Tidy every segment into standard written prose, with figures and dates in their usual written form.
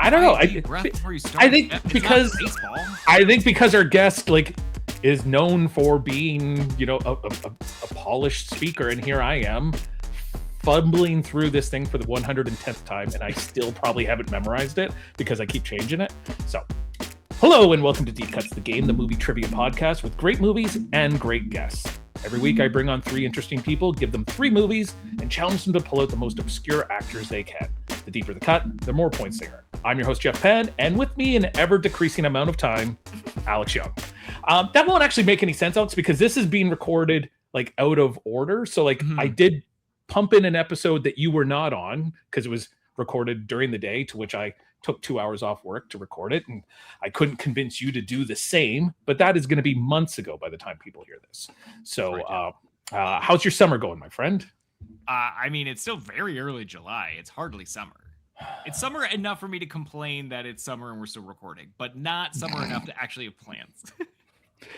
I don't know. I think because our guest is known for being, a polished speaker, and here I am fumbling through this thing for the 110th time, and I still probably haven't memorized it because I keep changing it. So, hello and welcome to Deep Cuts the Game, the movie trivia podcast with great movies and great guests. Every week I bring on three interesting people, give them three movies, and challenge them to pull out the most obscure actors they can. The deeper the cut, the more points they earn. I'm your host, Jeff Penn, and with me in ever-decreasing amount of time, Alex Young. That won't actually make any sense, Alex, because this is being recorded out of order. So I did pump in an episode that you were not on because it was recorded during the day, to which I took 2 hours off work to record it, and I couldn't convince you to do the same, but that is going to be months ago by the time people hear this. So how's your summer going, my friend? I mean, it's still very early July. It's hardly summer. It's summer enough for me to complain that it's summer and we're still recording, but not summer enough to actually have plans.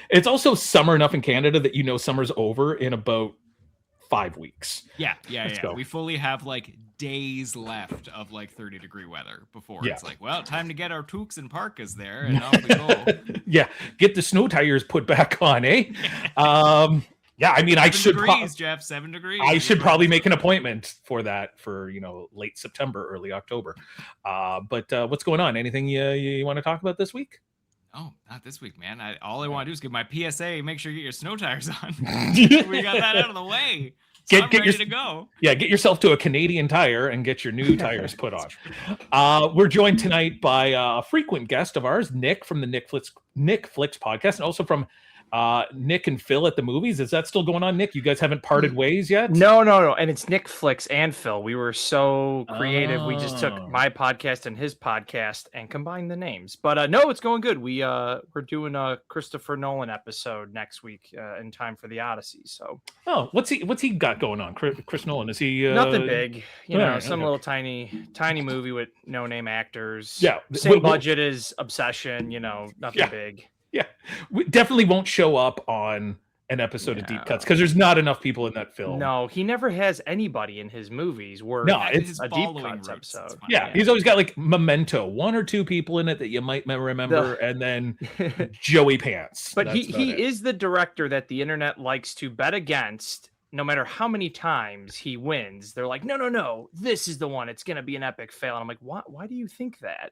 It's also summer enough in Canada that summer's over in about 5 weeks. Yeah. We fully have days left of 30-degree weather before it's time to get our toques and parkas there, and off we go. Yeah, get the snow tires put back on, eh? Yeah, I mean, 7 degrees. I should probably make an appointment for that for late September, early October. But what's going on? Anything you want to talk about this week? Oh, not this week, man. All I want to do is give my PSA. Make sure you get your snow tires on. We got that out of the way. So I'm ready to go. Yeah, get yourself to a Canadian Tire and get your new tires put on. We're joined tonight by a frequent guest of ours, Nick from the Nickflix Podcast, and also from Nick and Phil at the movies. Is that still going on, Nick? You guys haven't parted ways yet? No. And it's Nickflix and Phil. We were so creative. We just took my podcast and his podcast and combined the names. But no, it's going good. We're doing a Christopher Nolan episode next week in time for the Odyssey. So what's he got going on? Chris Nolan, is he nothing big? Little tiny movie with no name actors. Yeah, same budget as Obsession. Nothing big. Yeah, we definitely won't show up on an episode of Deep Cuts because there's not enough people in that film. No, he never has anybody in his movies. It's a Deep Cuts episode. Yeah, he's always got Memento, one or two people in it that you might remember, and then Joey Pants. But he is the director that the internet likes to bet against. No matter how many times he wins, they're like, no, this is the one. It's going to be an epic fail. And I'm like, why do you think that?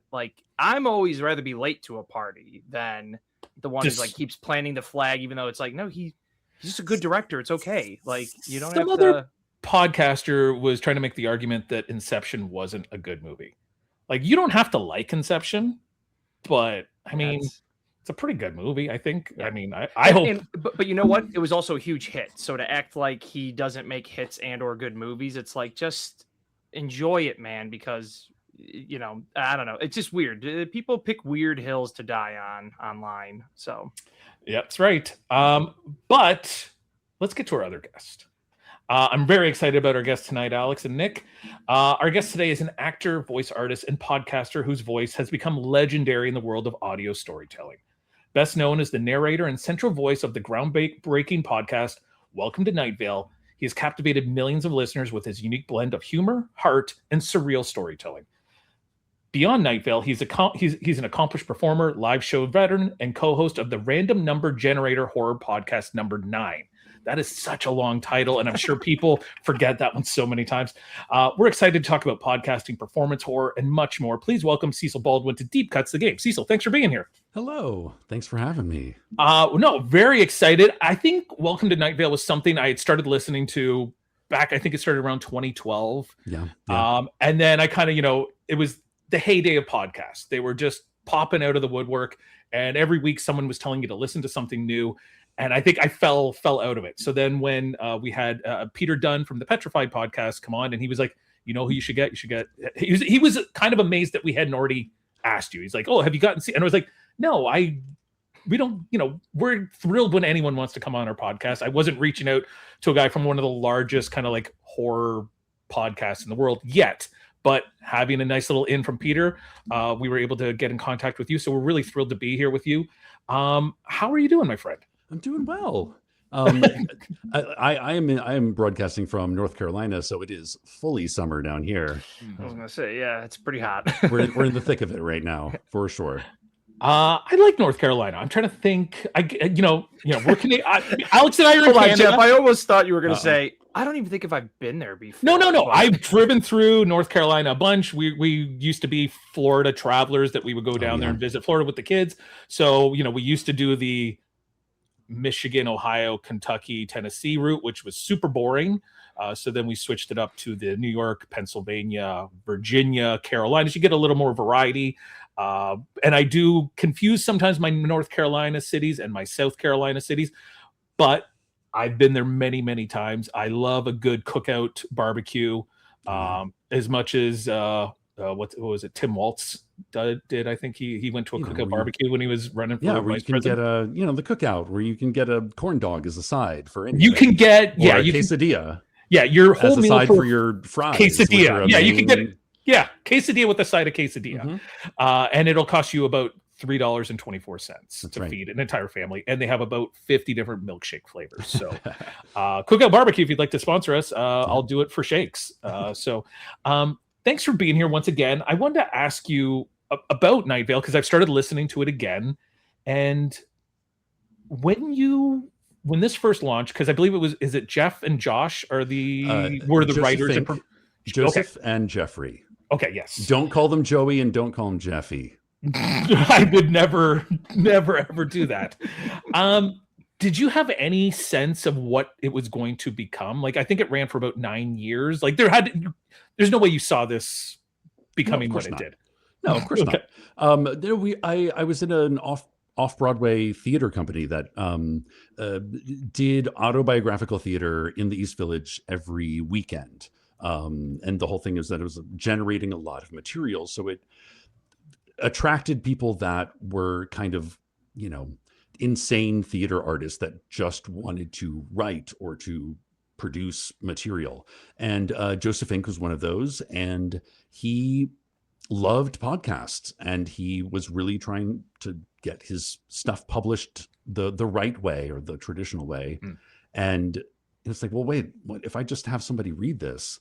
I'm always rather be late to a party than the one who keeps planting the flag, even though it's no, he's just a good director. It's okay. You don't have to. Other podcaster was trying to make the argument that Inception wasn't a good movie. You don't have to like Inception, but I mean, it's a pretty good movie, I think. Yeah. I mean, I hope. But you know what? It was also a huge hit. So to act like he doesn't make hits and or good movies, it's just enjoy it, man, because I don't know. It's just weird. People pick weird hills to die on online. So, yeah, that's right. But let's get to our other guest. I'm very excited about our guest tonight, Alex and Nick. Our guest today is an actor, voice artist, and podcaster whose voice has become legendary in the world of audio storytelling. Best known as the narrator and central voice of the groundbreaking podcast, Welcome to Night Vale, he has captivated millions of listeners with his unique blend of humor, heart, and surreal storytelling. Beyond Night Vale, he's an accomplished performer, live show veteran, and co-host of the Random Number Generator horror podcast number 9. That is such a long title, and I'm sure people forget that one so many times. We're excited to talk about podcasting, performance horror, and much more. Please welcome Cecil Baldwin to Deep Cuts the Game. Cecil, thanks for being here. Hello. Thanks for having me. No, very excited. I think Welcome to Night Vale was something I had started listening to back, I think it started around 2012. Yeah. And then I kind of, it was the heyday of podcasts. They were just popping out of the woodwork, and every week someone was telling you to listen to something new. And I think I fell out of it. So then when we had Peter Dunn from the Petrified podcast come on, and he was like, who you should get? He was kind of amazed that we hadn't already asked you. He's like, oh, have you gotten? And I was like, no, we don't, we're thrilled when anyone wants to come on our podcast. I wasn't reaching out to a guy from one of the largest kind of horror podcasts in the world yet. But having a nice little in from Peter, we were able to get in contact with you. So we're really thrilled to be here with you. How are you doing, my friend? I'm doing well. I am broadcasting from North Carolina, so it is fully summer down here. I was gonna say, yeah, it's pretty hot. We're in the thick of it right now, for sure. I like North Carolina. I'm trying to think. We're Canadian. Alex and I are in Hold on, Canada. Jeff. I almost thought you were gonna say, I don't even think if I've been there before. No. I've driven through North Carolina a bunch. We used to be Florida travelers that we would go down there and visit Florida with the kids. So, we used to do the Michigan, Ohio, Kentucky, Tennessee route, which was super boring. So then we switched it up to the New York, Pennsylvania, Virginia, Carolinas. You get a little more variety. And I do confuse sometimes my North Carolina cities and my South Carolina cities, but I've been there many, many times. I love a good cookout barbecue. As much as what was it? Tim Waltz did. I think he went to a cookout barbecue when he was running for where you can president. get the cookout where you can get a corn dog as a side for anything. You can get a quesadilla. Your whole as a meal side for your fries. Quesadilla. You can get quesadilla with a side of quesadilla, and it'll cost you about $3.24 to feed an entire family, and they have about 50 different milkshake flavors. So, Cookout Barbecue, if you'd like to sponsor us, I'll do it for shakes. Thanks for being here once again. I wanted to ask you about Night Vale because I've started listening to it again, and when this first launched, because I believe is it Jeff and Josh were the writers? Joseph and Jeffrey. Okay, yes. Don't call them Joey and don't call them Jeffy. I would never ever do that. Did you have any sense of what it was going to become? Like, I think it ran for about 9 years. Like, there's no way you saw this becoming what it did. No, of course not. I was in an off-Broadway theater company that did autobiographical theater in the East Village every weekend. And the whole thing is that it was generating a lot of material. So it attracted people that were kind of, insane theater artists that just wanted to write or to produce material. And Joseph Inc. was one of those. And he loved podcasts and he was really trying to get his stuff published the right way or the traditional way. And it's like, well, wait, what if I just have somebody read this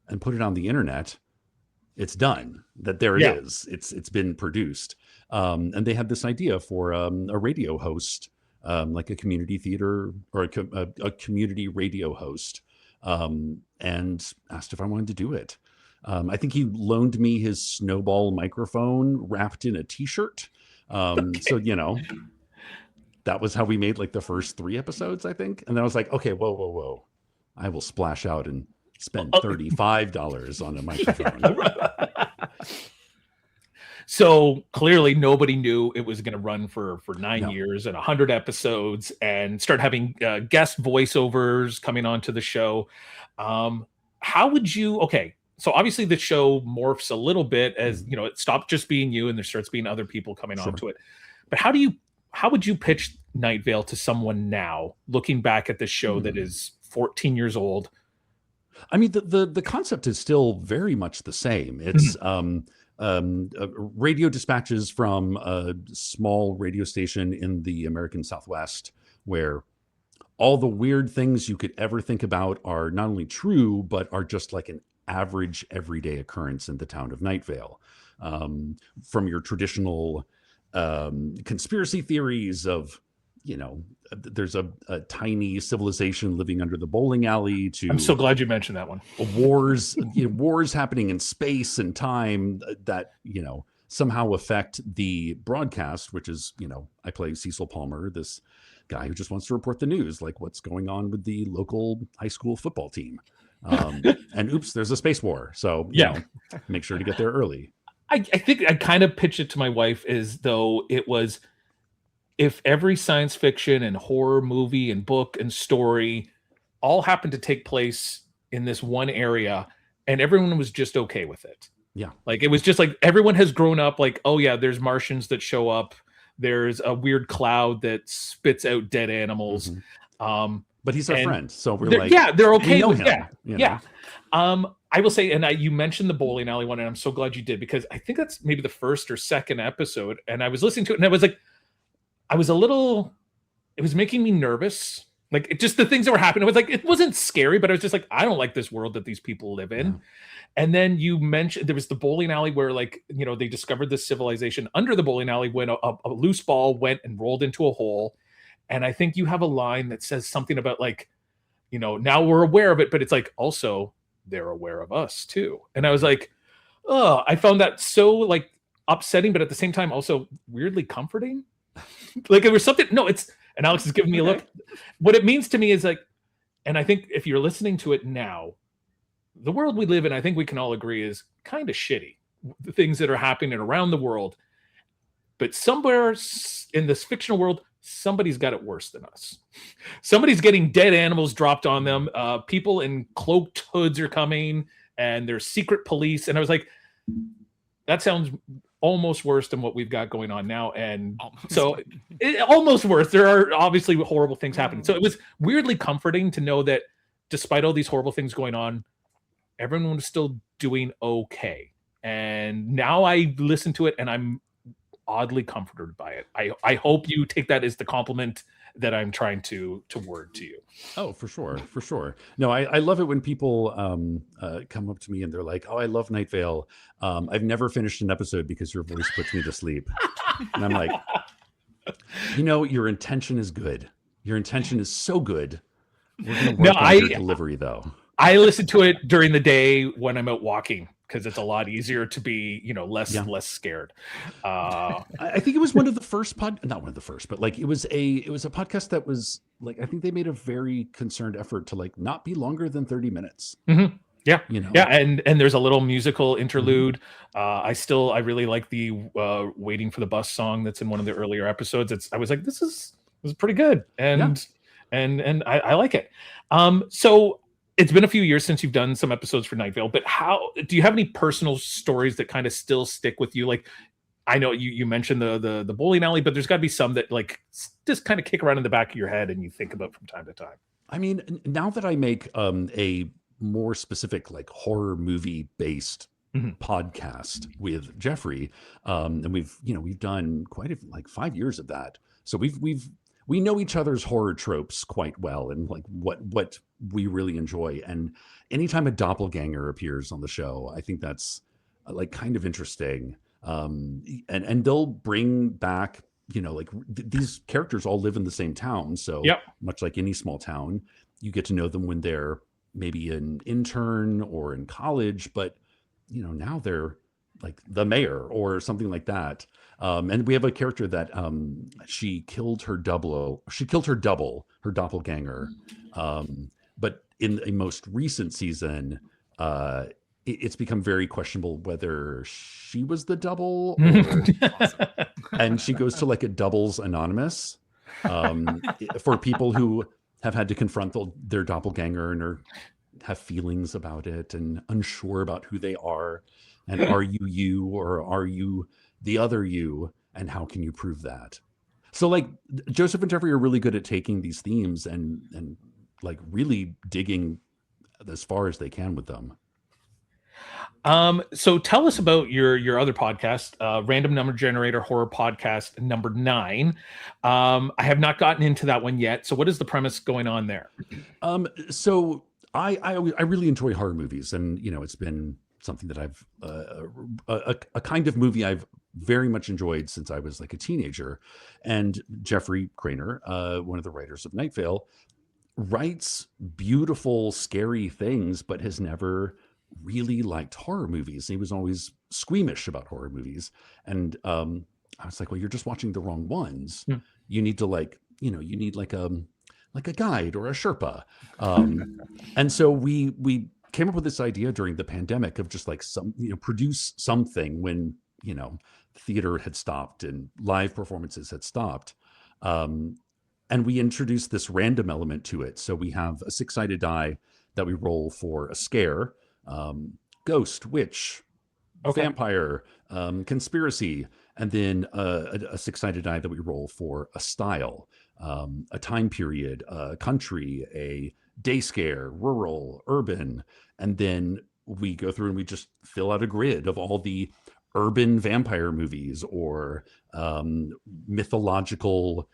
and put it on the internet? It's done. That there it is. It's been produced. And they had this idea for a radio host, like a community theater or a community radio host, and asked if I wanted to do it. I think he loaned me his Snowball microphone wrapped in a T-shirt. So, that was how we made like the first 3 episodes, I think. And then I was like, okay, whoa. I will splash out and spend $35 on a microphone. So clearly nobody knew it was going to run for 9 years and 100 episodes and start having guest voiceovers coming onto the show. How would you, so obviously the show morphs a little bit as, it stopped just being you and there starts being other people coming onto it. But how would you pitch Night Vale to someone now looking back at this show that is 14 years old? I mean, the concept is still very much the same. It's radio dispatches from a small radio station in the American Southwest where all the weird things you could ever think about are not only true, but are just like an average everyday occurrence in the town of Night Vale. From your traditional conspiracy theories of, there's a tiny civilization living under the bowling alley to... I'm so glad you mentioned that one. Wars, wars happening in space and time that, somehow affect the broadcast, which is, I play Cecil Palmer, this guy who just wants to report the news, like what's going on with the local high school football team. And oops, there's a space war. So, make sure to get there early. I think I kind of pitched it to my wife as though it was... if every science fiction and horror movie and book and story all happened to take place in this one area and everyone was just okay with it. Yeah. Like it was just like everyone has grown up like, oh yeah, there's Martians that show up. There's a weird cloud that spits out dead animals. But he's our friend. So we're like, they're okay with him. Yeah. I will say, and you mentioned the bowling alley one, and I'm so glad you did because I think that's maybe the first or second episode. And I was listening to it and I was like, it was making me nervous Like it just the things that were happening. It was like it wasn't scary, but I was just like, I don't like this world that these people live in. Yeah. And then you mentioned there was the bowling alley where, like, you know, they discovered this civilization under the bowling alley when a loose ball went and rolled into a hole. And I think you have a line that says something about like, you know, now we're aware of it, but it's like also they're aware of us too. And I was like, oh, I found that so like upsetting, but at the same time also weirdly comforting. Like it was something. No, it's, and Alex is giving me a look. What it means to me is like, and I think if you're listening to it now, the world we live in, I think we can all agree is kind of shitty. The things that are happening around the world. But somewhere in this fictional world, somebody's got it worse than us. Somebody's getting dead animals dropped on them. People in cloaked hoods are coming, and there's secret police. And I was like, that sounds almost worse than what we've got going on now. And almost worse. There are obviously horrible things happening. So it was weirdly comforting to know that despite all these horrible things going on, everyone was still doing okay. And now I listen to it and I'm oddly comforted by it. I hope you take that as the compliment that I'm trying to word to you. Oh, for sure. For sure. No, I love it when people come up to me and they're like, oh, I love Night Vale. I've never finished an episode because your voice puts me to sleep. And I'm like, you know, your intention is good. Your intention is so good. We're going to work on your delivery though. I listen to it during the day when I'm out walking because it's a lot easier to be, you know, less scared. I think it was one of the first not one of the first, but like it was a podcast that was like, I think they made a very concerned effort to like not be longer than 30 minutes. Mm-hmm. Yeah. You know? Yeah. And there's a little musical interlude. Mm-hmm. I really like the Waiting for the Bus song that's in one of the earlier episodes. I was like, this is pretty good. And I like it. So it's been a few years since you've done some episodes for Night Vale, but how do you have any personal stories that kind of still stick with you? Like, I know you mentioned the bowling alley, but there's got to be some that like just kind of kick around in the back of your head and you think about from time to time. I mean, now that I make a more specific like horror movie based podcast with Jeffrey, and we've done quite like 5 years of that, so we know each other's horror tropes quite well and like what we really enjoy. And anytime a doppelganger appears on the show, I think that's like kind of interesting. And they'll bring back, you know, like these characters all live in the same town. So much like any small town, you get to know them when they're maybe an intern or in college, but you know, now they're like the mayor or something like that. And we have a character that she killed her double, her doppelganger. But in a most recent season, it's become very questionable whether she was the double or, and she goes to like a doubles anonymous for people who have had to confront their doppelganger and have feelings about it and unsure about who they are. And are you or are you the other you? And how can you prove that? So like Joseph and Jeffrey are really good at taking these themes and like really digging as far as they can with them. So tell us about your other podcast, Random Number Generator Horror Podcast number 9. I have not gotten into that one yet. So what is the premise going on there? So I really enjoy horror movies, and you know, it's been something that I've a kind of movie I've very much enjoyed since I was like a teenager. And Jeffrey Craner, one of the writers of Night Vale, writes beautiful, scary things, but has never really liked horror movies. He was always squeamish about horror movies. And I was like, well, you're just watching the wrong ones. You need to like, you know, you need like a guide or a Sherpa. And so we came up with this idea during the pandemic of just like produce something when, you know, theater had stopped and live performances had stopped. And we introduced this random element to it. So we have a 6-sided die that we roll for a scare, ghost, witch, vampire, conspiracy, and then a 6-sided die that we roll for a style, a time period, a country, a day scare, rural, urban. And then we go through and we just fill out a grid of all the urban vampire movies or mythological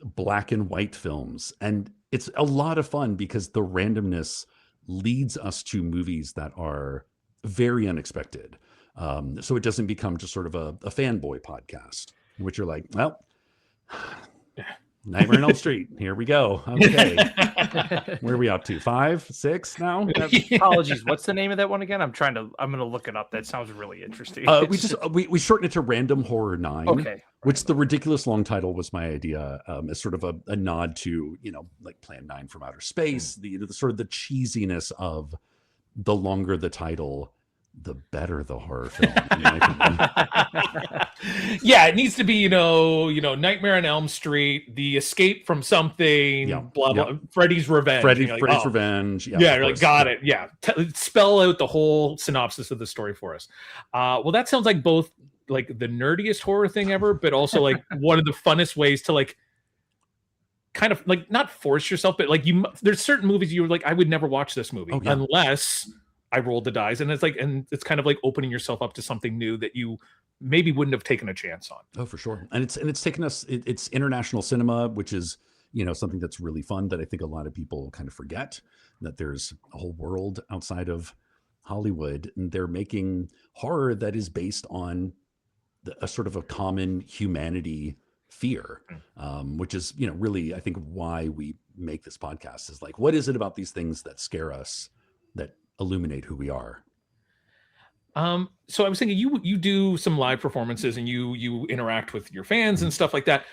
black and white films. And it's a lot of fun because the randomness leads us to movies that are very unexpected. So it doesn't become just sort of a fanboy podcast in which you're like, well, Nightmare on Elm Street. Here we go. Okay. Where are we up to? 5, 6 now? Apologies. What's the name of that one again? I'm going to look it up. That sounds really interesting. We shortened it to Random Horror 9. Okay. Which the ridiculous long title was my idea, as sort of a nod to, like Plan 9 from Outer Space, the sort of the cheesiness of the longer the title, the better the horror film. In my opinion. Yeah, it needs to be, Nightmare on Elm Street, The Escape from Something, blah blah, Freddy's Revenge. Freddy's Revenge. Yeah, you're like, got it. Yeah, spell out the whole synopsis of the story for us. Well, that sounds like both like the nerdiest horror thing ever, but also like one of the funnest ways to like kind of like not force yourself, but like there's certain movies you were like, I would never watch this movie unless I rolled the dice, and it's kind of like opening yourself up to something new that you maybe wouldn't have taken a chance on. Oh, for sure. And it's taken us, it's international cinema, which is, something that's really fun that I think a lot of people kind of forget, that there's a whole world outside of Hollywood, and they're making horror that is based on a sort of a common humanity fear, which is, really, I think why we make this podcast is like, what is it about these things that scare us, that illuminate who we are? So I was thinking you do some live performances and you interact with your fans and stuff like that.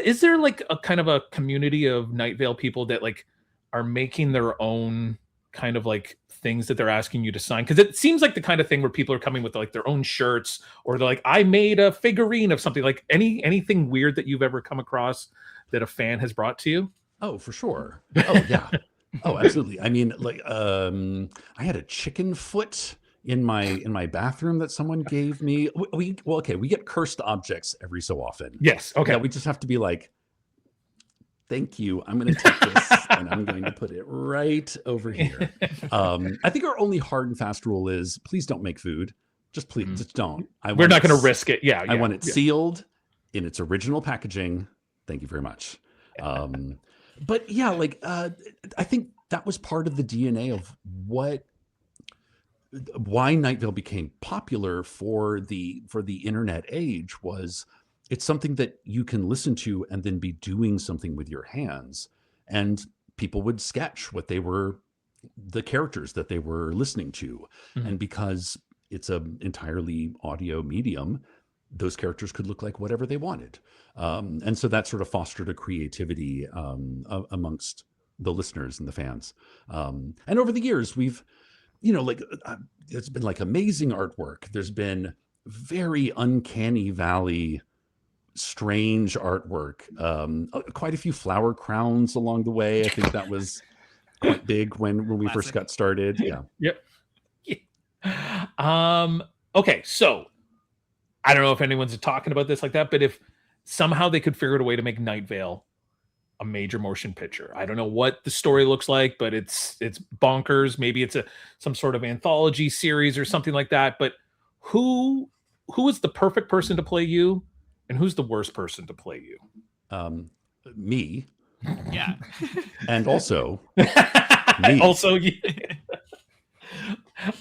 Is there like a kind of a community of Night Vale people that like are making their own kind of like things that they're asking you to sign? Because it seems like the kind of thing where people are coming with like their own shirts, or they're like, I made a figurine of something. Like anything weird that you've ever come across that a fan has brought to you? Oh, for sure. Oh yeah. Oh, absolutely. I mean, like, I had a chicken foot in my bathroom that someone gave me. We get cursed objects every so often. Yes. Okay. Yeah, we just have to be like, thank you. I'm going to take this and I'm going to put it right over here. I think our only hard and fast rule is please don't make food. Just please, just don't. We're not going to risk it. Yeah. I want it sealed in its original packaging. Thank you very much. But yeah, like I think that was part of the DNA of why Night Vale became popular for the internet age. Was it's something that you can listen to and then be doing something with your hands, and people would sketch what they were, the characters that they were listening to. And because it's an entirely audio medium, those characters could look like whatever they wanted. And so that sort of fostered a creativity amongst the listeners and the fans. And over the years, we've, it's been like amazing artwork. There's been very uncanny valley, strange artwork. Quite a few flower crowns along the way. I think that was quite big when we first got started. Yeah. Yep. Okay, so I don't know if anyone's talking about this like that, but if somehow they could figure out a way to make Night Vale a major motion picture, I don't know what the story looks like, but it's bonkers. Maybe it's some sort of anthology series or something like that. But who is the perfect person to play you, and who's the worst person to play you? Me. Yeah. And also me. Also,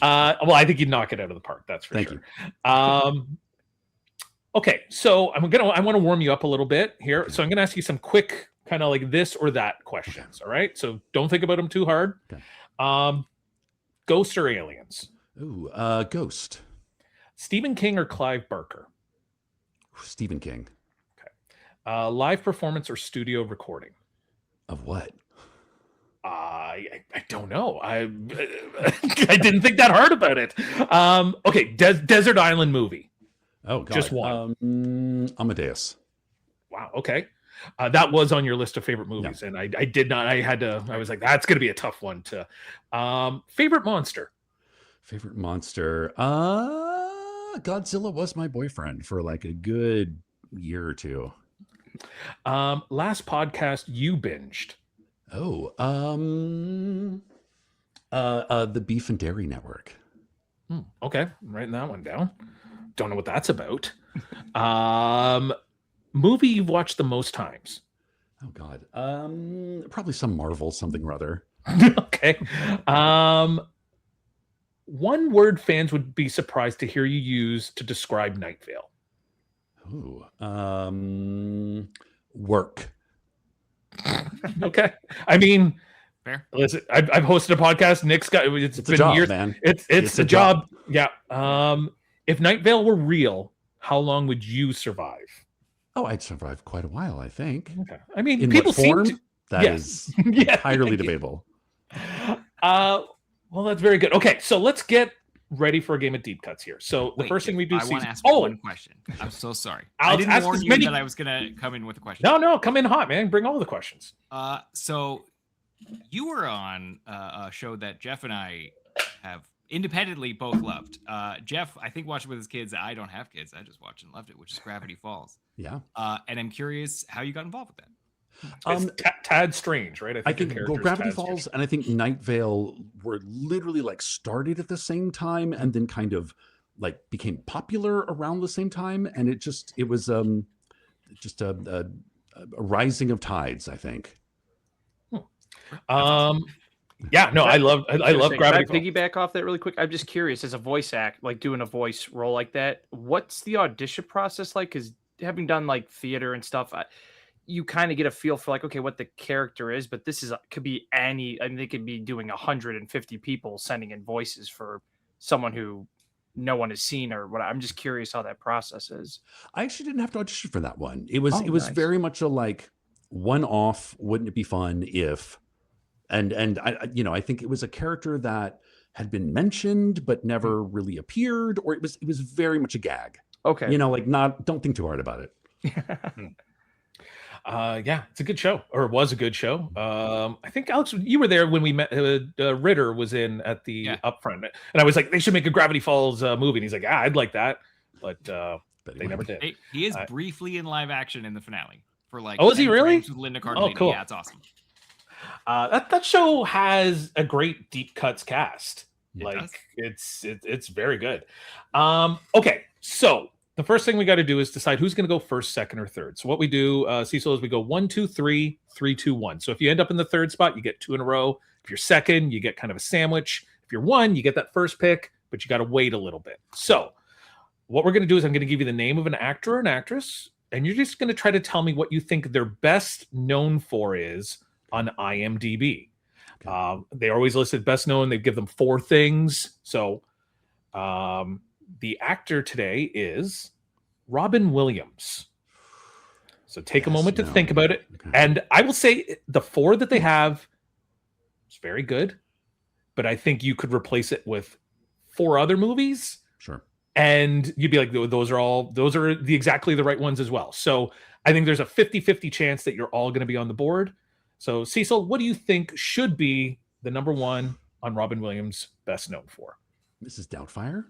well, I think you'd knock it out of the park. That's for Thank sure. you. Okay, so I want to warm you up a little bit here. So I'm gonna ask you some quick kind of like this or that questions. All right, so don't think about them too hard. Okay. Ghost or aliens? Ooh, Ghost. Stephen King or Clive Barker? Stephen King. Okay. Live performance or studio recording? Of what? I don't know. I didn't think that hard about it. Okay, Desert Island movie. Oh, God. Just one. Amadeus. Wow. Okay. That was on your list of favorite movies, and I did not. I was like, that's going to be a tough one to. Favorite monster. Favorite monster. Godzilla was my boyfriend for like a good year or two. Last podcast you binged. Oh, the Beef and Dairy Network. Okay, I'm writing that one down. Don't know what that's about. Movie you've watched the most times. Oh God. Probably some Marvel something or other. Okay. One word fans would be surprised to hear you use to describe Night Vale. Ooh. Work. Okay. I mean, Fair. listen, I've hosted a podcast. Nick's got it's It's been a job, years. man. It's a job. Yeah. If Night Vale were real, how long would you survive? Oh, I'd survive quite a while, I think. Okay. I mean, In people what form? seem to. That Yes. is Yeah, entirely thank you. debatable. Well, that's very good. Okay, so let's get ready for a game of deep cuts here. So the Wait, first thing we do I is want to ask oh, one question. I'm so sorry. I'll I didn't ask warn as you many- that I was gonna come in with a question. no, come in hot, man. Bring all the questions. So you were on a show that Jeff and I have independently both loved. Jeff, I think, watched it with his kids. I don't have kids. I just watched and loved it, which is Gravity Falls. Yeah. And I'm curious how you got involved with that. It's Tad Strange, right? I your think character is Gravity Tad Strange. Falls and I think Night Vale were literally like started at the same time and then kind of like became popular around the same time. And it was just a rising of tides, I think. Yeah, no, I love Gravity Can I Falls. piggyback off that really quick? I'm just curious, as a voice act, like doing a voice role like that, what's the audition process like? Because having done like theater and stuff, you kind of get a feel for like, okay, what the character is, but this could be any. I mean, they could be doing 150 people sending in voices for someone who no one has seen or what. I'm just curious how that process is. I actually didn't have to audition for that one. It was Nice. very much a like one-off. Wouldn't it be fun if? And I think it was a character that had been mentioned but never really appeared, or it was very much a gag. Okay. Don't think too hard about it. Yeah, it's a good show, or it was a good show. I think Alex, you were there when we met. Ritter was in at the upfront, and I was like, they should make a Gravity Falls movie. And he's like, I'd like that, but they never did. He is briefly in live action in the finale for like. Oh, is he 10 really? frames with Linda Cardellini. Oh, cool. Yeah, it's awesome. That show has a great deep cuts cast. It does. It's very good. Okay, so the first thing we got to do is decide who's going to go first, second, or third. So what we do, Cecil, is we go 1, 2, 3, 3, 2, 1. So if you end up in the third spot, you get 2 in a row. If you're second, you get kind of a sandwich. If you're 1, you get that first pick, but you got to wait a little bit. So what we're going to do is I'm going to give you the name of an actor or an actress, and you're just going to try to tell me what you think they're best known for is on IMDb. They're always listed best known. They give them 4 things. So the actor today is Robin Williams. So take a moment to think about it. Okay. And I will say the 4 that they have is very good, but I think you could replace it with 4 other movies. Sure. And you'd be like, those are exactly the right ones as well. So I think there's a 50-50 chance that you're all going to be on the board. So Cecil, what do you think should be the number 1 on Robin Williams best known for? Mrs. Doubtfire?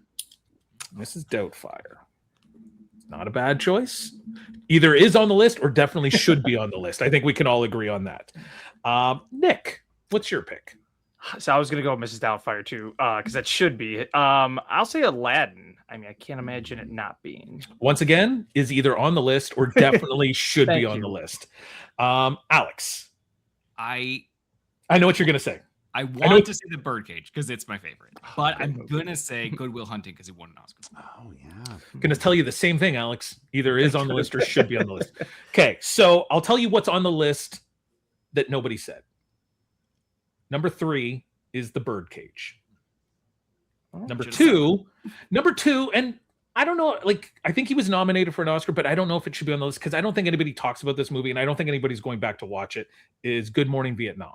Mrs. Doubtfire. Not a bad choice. Either is on the list or definitely should be on the list. I think we can all agree on that. Nick, what's your pick? So I was gonna go with Mrs. Doubtfire too, because that should be. I'll say Aladdin. I mean, I can't imagine it not being. Once again, is either on the list or definitely should be Thank on you. the list. Alex, I know what you're gonna say. I know- want to say The Birdcage because it's my favorite, but great I'm movie. gonna say Good Will Hunting because he won an Oscar. Oh yeah. I'm gonna tell you the same thing, Alex. Either is on the list or should be on the list. Okay, so I'll tell you what's on the list that nobody said. Number 3 is The Birdcage. Number Should've two, and I don't know, like I think he was nominated for an Oscar, but I don't know if it should be on the list because I don't think anybody talks about this movie, and I don't think anybody's going back to watch it. Is Good Morning Vietnam?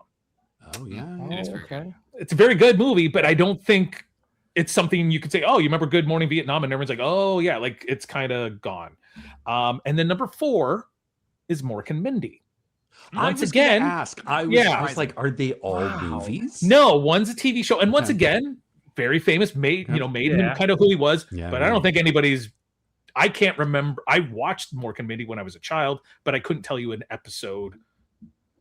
Oh yeah. It is very okay. It's a very good movie, but I don't think it's something you could say, oh, you remember Good Morning Vietnam? And everyone's like, oh yeah, like it's kind of gone. And then number 4 is Mork and Mindy. Once again, I was like, are they all movies? no, one's a TV show, and once Okay. again, very famous, made him Yeah. kind of who he was. Yeah, But I don't think anybody's. I can't remember. I watched Mork and Mindy when I was a child, but I couldn't tell you an episode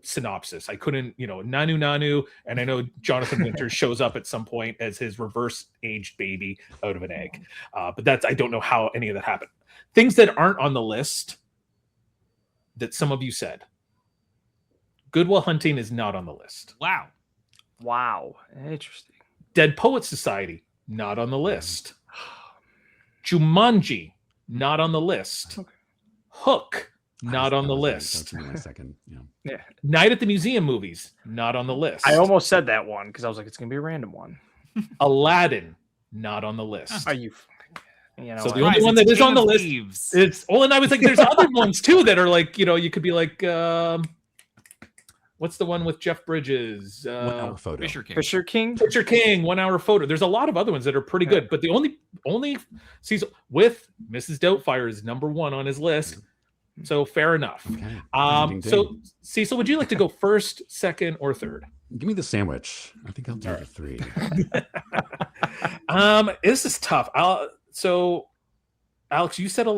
synopsis. I couldn't, Nanu, and I know Jonathan Winters shows up at some point as his reverse aged baby out of an egg. But I don't know how any of that happened. Things that aren't on the list that some of you said. Good Will Hunting is not on the list. Wow. Interesting. Dead Poets Society, not on the list. Jumanji, not on the list. Okay. Hook, not on the That's list. my second. Yeah. Night at the Museum movies, not on the list. I almost said that one because I was like, it's gonna be a random one. Aladdin, not on the list. Are you? You know, So the what? only one that is on the list is and I was like, there's other ones too that are like, you could be like, what's the one with Jeff Bridges? 1 hour photo. Fisher King. 1 hour photo. There's a lot of other ones that are pretty good, but the only Cecil with Mrs. Doubtfire is number 1 on his list. So fair enough. Okay. So Cecil, would you like to go first, second, or third? Give me the sandwich. I think I'll do the 3. This is tough. So Alex, you said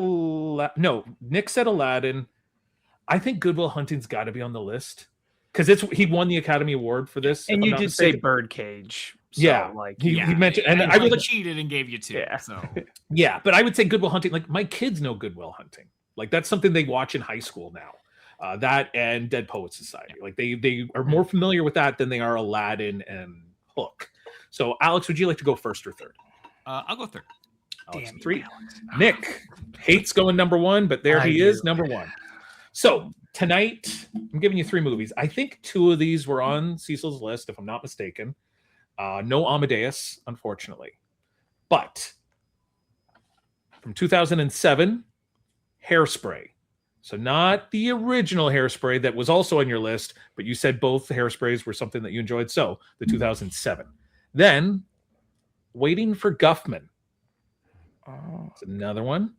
Nick said Aladdin. I think Good Will Hunting's got to be on the list because he won the Academy Award for this. And you did say Birdcage. So yeah, he mentioned, and I really cheated and gave you 2. Yeah. So yeah, but I would say Good Will Hunting. Like my kids know Good Will Hunting. Like that's something they watch in high school now. That and Dead Poets Society. Like they are more familiar with that than they are Aladdin and Hook. So Alex, would you like to go first or third? I'll go third. Alex, 3. Nick hates going number 1, but there he is, number 1. So tonight, I'm giving you 3 movies. I think 2 of these were on Cecil's list, if I'm not mistaken. No Amadeus, unfortunately. But from 2007, Hairspray. So not the original Hairspray that was also on your list, but you said both Hairsprays were something that you enjoyed. So the 2007. Then Waiting for Guffman. It's another one.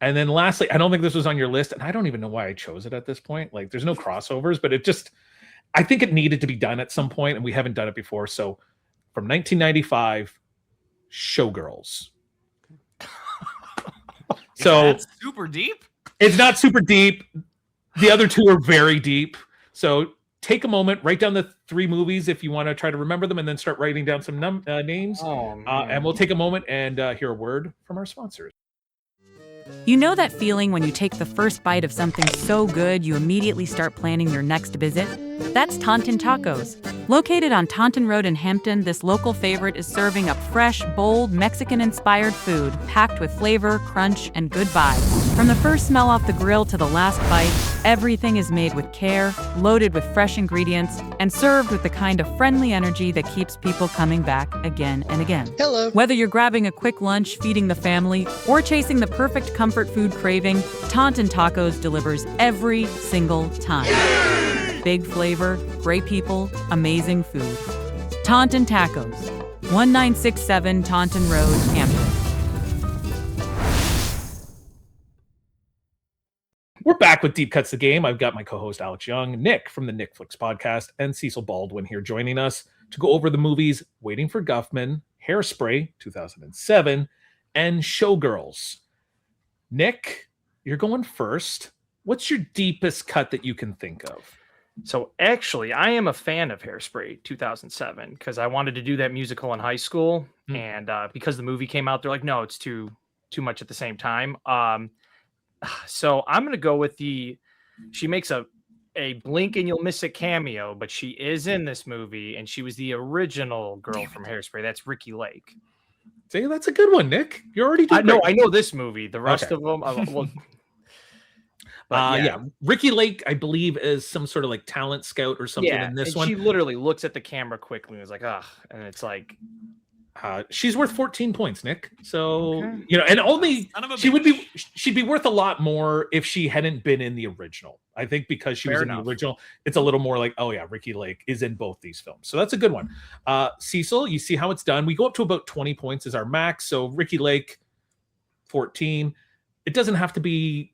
And then lastly, I don't think this was on your list, and I don't even know why I chose it at this point. Like, there's no crossovers, but I think it needed to be done at some point, and we haven't done it before. So from 1995, Showgirls. So that's super deep. It's not super deep. The other 2 are very deep. So take a moment, write down the 3 movies if you want to try to remember them, and then start writing down some names. And we'll take a moment and hear a word from our sponsors. You know that feeling when you take the first bite of something so good you immediately start planning your next visit? That's Taunton Tacos. Located on Taunton Road in Hampton, this local favorite is serving up fresh, bold, Mexican-inspired food packed with flavor, crunch, and good vibes. From the first smell off the grill to the last bite, everything is made with care, loaded with fresh ingredients, and served with the kind of friendly energy that keeps people coming back again and again. Hello. Whether you're grabbing a quick lunch, feeding the family, or chasing the perfect comfort food craving, Taunton Tacos delivers every single time. Big flavor, great people, amazing food. Taunton Tacos, 1967 Taunton Road, Hampton. We're back with Deep Cuts the Game. I've got my co-host Alex Young, Nick from the Nickflix Podcast, and Cecil Baldwin here joining us to go over the movies Waiting for Guffman, Hairspray, 2007, and Showgirls. Nick, you're going first. What's your deepest cut that you can think of? So actually, I am a fan of Hairspray 2007 because I wanted to do that musical in high school, and because the movie came out, they're like, no, it's too much at the same time. So I'm gonna go with she makes a blink and you'll miss it cameo, but she is in this movie, and she was the original girl from Hairspray. That's Ricki Lake. See, that's a good one, Nick. You're already doing I know this movie. The rest of them, yeah, Ricki Lake, I believe, is some sort of like talent scout or something in this one. She literally looks at the camera quickly and is like, "Ugh," and it's like, she's worth 14 points, Nick. So and only she'd be worth a lot more if she hadn't been in the original. I think because she was in the original, it's a little more like, oh yeah, Ricki Lake is in both these films. So that's a good one. Cecil, you see how it's done. We go up to about 20 points as our max. So Ricki Lake, 14. It doesn't have to be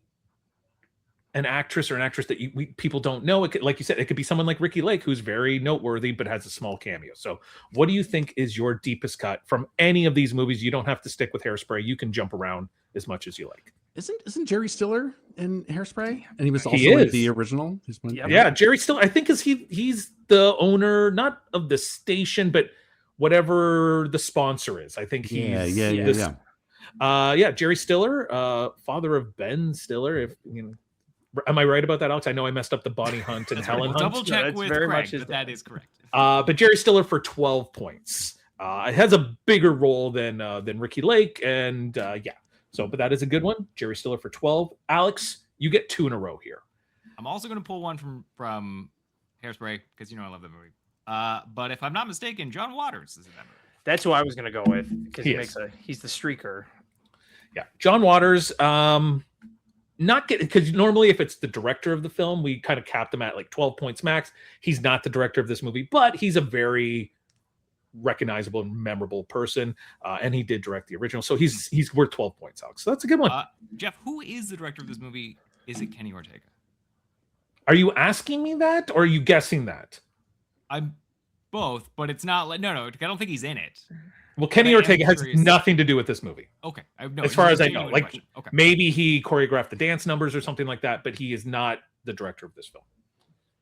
an actress or an actress that people don't know. It could, like you said, it could be someone like Ricki Lake, who's very noteworthy but has a small cameo. So what do you think is your deepest cut from any of these movies? You don't have to stick with Hairspray. You can jump around as much as you like. Isn't Jerry Stiller in Hairspray? And he was also in the original. Yeah, Jerry Stiller, I think he's the owner, not of the station, but whatever the sponsor is. I think he's Jerry Stiller, father of Ben Stiller, if you know. Am I right about that, Alex? I know I messed up the Bonnie Hunt and That's Helen right. Hunt. Double check that's with very Craig, much his but that dad. is correct. But Jerry Stiller for 12 points. It has a bigger role than Ricky Lake, and yeah. So, but that is a good one. Jerry Stiller for 12. Alex, you get 2 in a row here. I'm also going to pull one from Hairspray because you know I love that movie. But if I'm not mistaken, John Waters is in that movie. That's who I was gonna go with because he's the streaker. Yeah, John Waters. Not get because normally if it's the director of the film, we kind of cap them at like 12 points max. He's not the director of this movie, but he's a very recognizable and memorable person, and he did direct the original, so he's worth 12 points, Alex. So that's a good one. Jeff, who is the director of this movie? Is it Kenny Ortega? Are you asking me that, or are you guessing that? I'm both, but it's not like no. I don't think he's in it. Well, Kenny Ortega has nothing to do with this movie. Okay, as far as I know, like okay. maybe he choreographed the dance numbers or something like that, but he is not the director of this film.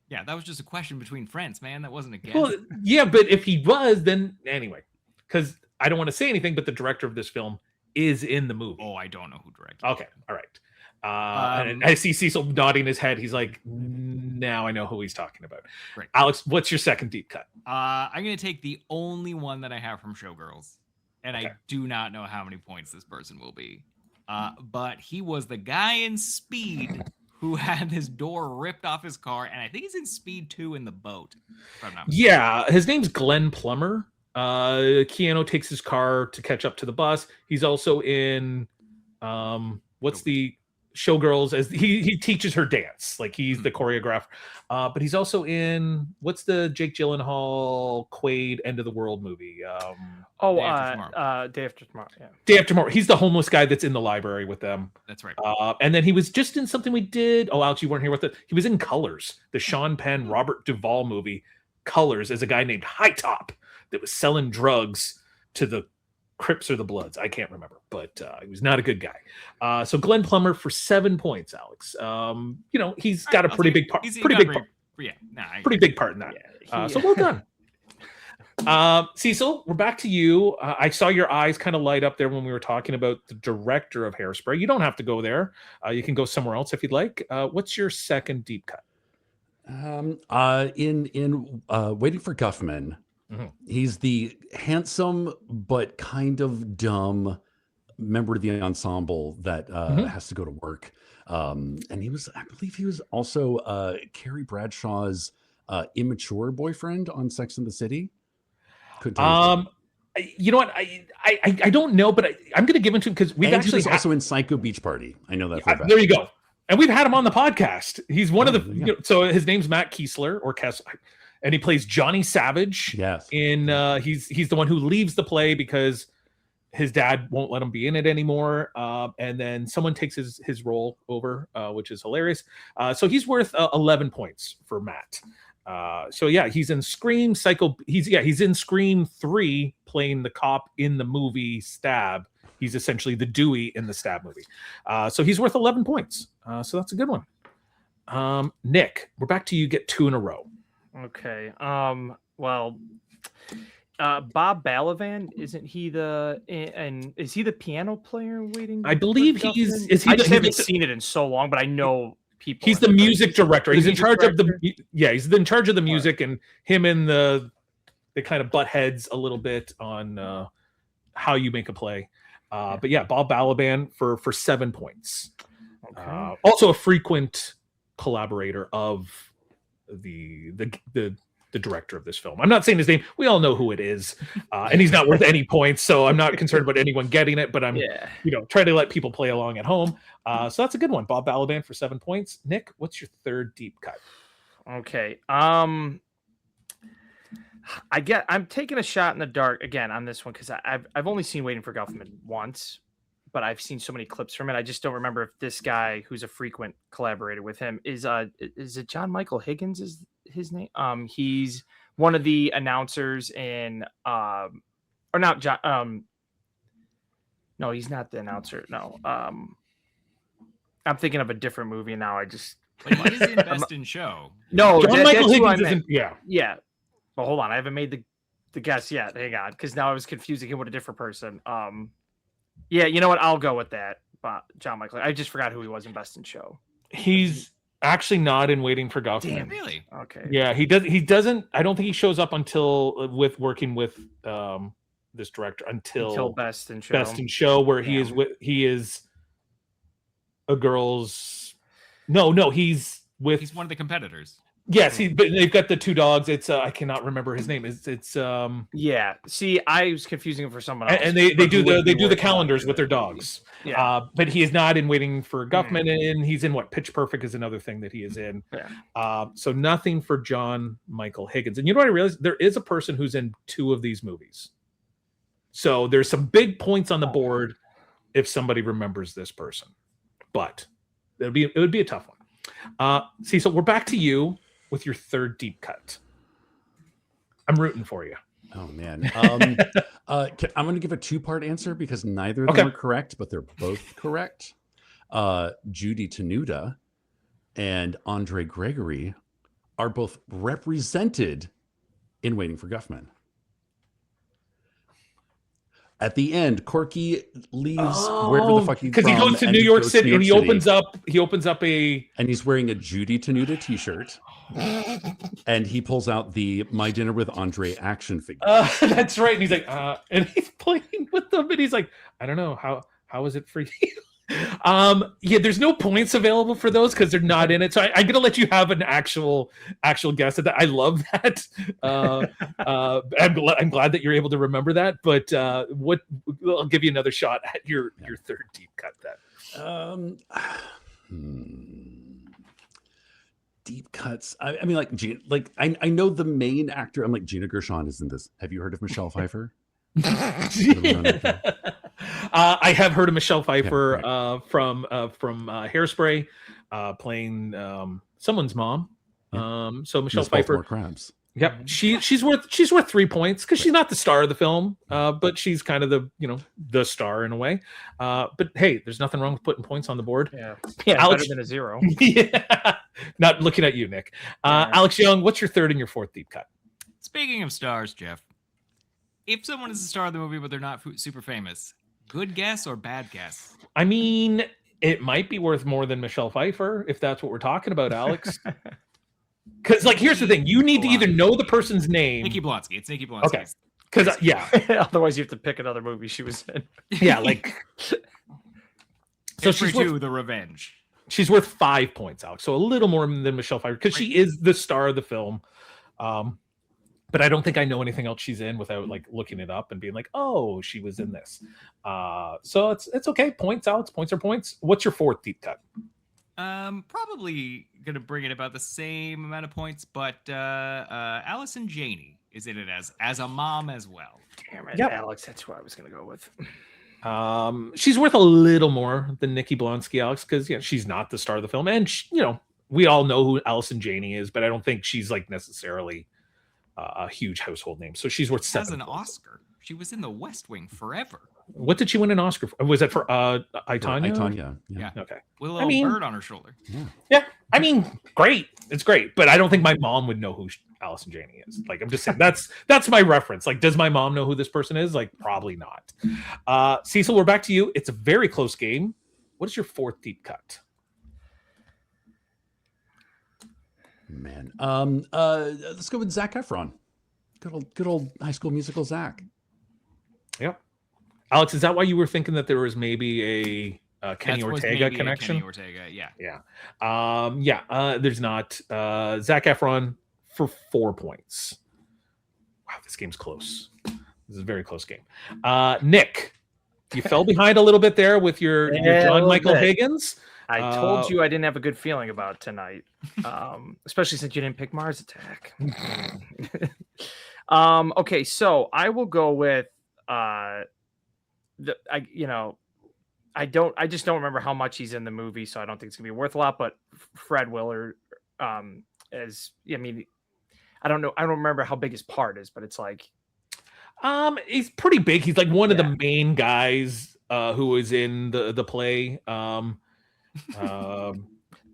Yeah, that was just a question between friends, man. That wasn't a guess. Well, yeah, but if he was, then anyway, because I don't want to say anything, but the director of this film is in the movie. Oh, I don't know who directed. Okay, all right. And I see Cecil nodding his head. He's like, now I know who he's talking about. Right. Alex, what's your second deep cut? I'm going to take the only one that I have from Showgirls, and I do not know how many points this person will be. But he was the guy in Speed who had his door ripped off his car, and I think he's in Speed 2 in the boat. If I'm not mistaken. Yeah, his name's Glenn Plummer. Keanu takes his car to catch up to the bus. He's also in what's the Showgirls, as he teaches her dance, like he's the choreographer, but he's also in what's the Jake Gyllenhaal Quaid End of the World movie? Day After Tomorrow. Yeah. Day After Tomorrow. He's the homeless guy that's in the library with them. That's right. And then he was just in something we did. Oh, Alex, you weren't here with it. He was in Colors, the Sean Penn Robert Duvall movie. Colors, as a guy named High Top that was selling drugs to the Crips or the Bloods. I can't remember, but he was not a good guy. So Glenn Plummer for 7 points, Alex. He's got a pretty big part. Pretty big part in that. Yeah, so well done. Cecil, we're back to you. I saw your eyes kind of light up there when we were talking about the director of Hairspray. You don't have to go there. You can go somewhere else if you'd like. What's your second deep cut? In Waiting for Guffman. Mm-hmm. He's the handsome but kind of dumb member of the ensemble that has to go to work. And I believe he was also Carrie Bradshaw's immature boyfriend on Sex and the City. You know what? I don't know, but I'm going to give him to him because we've actually also in Psycho Beach Party. I know that for a fact. There you go. And we've had him on the podcast. He's one of the so his name's Matt Kiesler or Kessler. And he plays Johnny Savage. Yes. He's the one who leaves the play because his dad won't let him be in it anymore. And then someone takes his role over, which is hilarious. So he's worth 11 points for Matt. So yeah, he's in Scream Psycho. He's in Scream 3 playing the cop in the movie Stab. He's essentially the Dewey in the Stab movie. So he's worth 11 points. So that's a good one. Nick, we're back to you. Get 2 in a row. Okay. Well, Bob Balaban, isn't he is he the piano player waiting? I believe he's. Is he? I just haven't seen it in so long, but I know people. He's the music director. He's in charge of the. Yeah, he's in charge of the music, and him and they kind of butt heads a little bit on how you make a play. But yeah, Bob Balaban for 7 points. Okay. Also a frequent collaborator of the director of this film. I'm not saying his name. We all know who it is, and he's not worth any points, so I'm not concerned about anyone getting it. But I'm, trying to let people play along at home. So that's a good one, Bob Balaban for 7 points. Nick, what's your third deep cut? Okay. I'm taking a shot in the dark again on this one because I've only seen Waiting for Guffman once, but I've seen so many clips from it. I just don't remember if this guy who's a frequent collaborator with him is it John Michael Higgins is his name? He's one of the announcers in or not John no, he's not the announcer. No. I'm thinking of a different movie now. Like, what is in Best in Show? No, John Michael Higgins isn't. Yeah. Well, hold on. I haven't made the guess yet. Hang on, because now I was confusing him with a different person. Yeah, you know what? I'll go with that. John Michael. I just forgot who he was in Best in Show. He's Actually, not in Waiting for Guffman. Damn. Really? Okay. Yeah, he doesn't. I don't think he shows up until working with this director until Best in Show. Best in Show, where he is a girl's. No, he's with. He's one of the competitors. Yes, but they've got the two dogs. It's I cannot remember his name. It's Yeah. See, I was confusing him for someone else. and they do the calendars with their dogs. Yeah. But he is not in Waiting for Guffman, and he's in what Pitch Perfect is another thing that he is in. Yeah. So nothing for John Michael Higgins. And you know what I realized? There is a person who's in 2 of these movies. So there's some big points on the board if somebody remembers this person. But it would be a tough one. Cecil, we're back to you with your third deep cut. I'm rooting for you. Oh man. I'm going to give a 2-part answer because neither of them are correct, but they're both correct. Judy Tenuta and Andre Gregory are both represented in Waiting for Guffman. At the end, Corky leaves wherever the fuck he's from. Because he goes to New York City and he opens up a... And he's wearing a Judy Tenuta t-shirt. And he pulls out the My Dinner with Andre action figure. That's right. And he's like, and he's playing with them. And he's like, I don't know, how is it for you? Yeah, there's no points available for those because they're not in it. So I'm gonna let you have an actual guess at that. I love that. I'm glad that you're able to remember that. But I'll give you another shot at your third deep cut then. Deep cuts. I mean, I know the main actor. I'm like, Gina Gershon is in this. Have you heard of Michelle Pfeiffer? I have heard of Michelle Pfeiffer from Hairspray, playing someone's mom. So Michelle Pfeiffer. Baltimore Crabs. Yep, she's worth 3 points because she's not the star of the film, but she's kind of the star in a way. But hey, there's nothing wrong with putting points on the board. Yeah, Alex, better than a 0. Yeah, not looking at you, Nick. Alex Young, what's your third and your fourth deep cut? Speaking of stars, Jeff, if someone is the star of the movie but they're not super famous, good guess or bad guess? I mean, it might be worth more than Michelle Pfeiffer if that's what we're talking about, Alex. Because, here's the thing: you need to either know the person's name. Nikki Blonsky. It's Nikki Blonsky. Okay. Because Otherwise, you have to pick another movie she was in. Yeah, so she's worth The Revenge. She's worth 5 points, Alex. So a little more than Michelle Pfeiffer because she is the star of the film. But I don't think I know anything else she's in without looking it up and being like, oh, she was in this. So it's okay. Points, Alex. Points are points. What's your fourth deep cut? Probably gonna bring in about the same amount of points, but Allison Janney is in it as a mom as well. Damn it, Alex. That's who I was gonna go with. She's worth a little more than Nikki Blonsky, Alex, because she's not the star of the film, and we all know who Allison Janney is, but I don't think she's necessarily a huge household name. So she's worth 7 Has an points. Oscar. She was in The West Wing forever. What did she win an Oscar for? Was that for I, Tonya? Tonya. Yeah. Okay. With a little bird on her shoulder. Yeah. I mean, great. It's great, but I don't think my mom would know who Allison Janney is. I'm just saying that's my reference. Does my mom know who this person is? Probably not. Cecil, we're back to you. It's a very close game. What is your fourth deep cut? Man, let's go with Zac Efron. Good old High School Musical Zac. Yeah, Alex, is that why you were thinking that there was maybe a Kenny Ortega connection? Kenny Ortega, yeah. There's not. Zac Efron for 4 points. Wow, this game's close. This is a very close game. Nick, you fell behind a little bit there with your John Michael Higgins. I told you I didn't have a good feeling about tonight, especially since you didn't pick Mars Attack. Okay, so I will go with I just don't remember how much he's in the movie, so I don't think it's gonna be worth a lot. But Fred Willard, I don't remember how big his part is, but it's he's pretty big. He's one of the main guys who is in the play.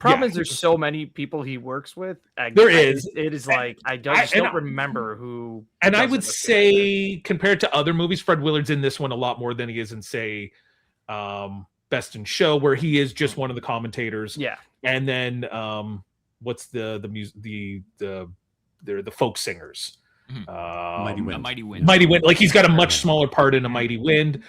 Problem is there's so many people he works with. I don't remember who. And I would say compared to other movies, Fred Willard's in this one a lot more than he is in, say, Best in Show, where he is just one of the commentators. Yeah. And then what's the music, they're the folk singers. Mighty Wind. Mighty Wind. Mighty Wind. Like he's got a much smaller part in A Mighty Wind.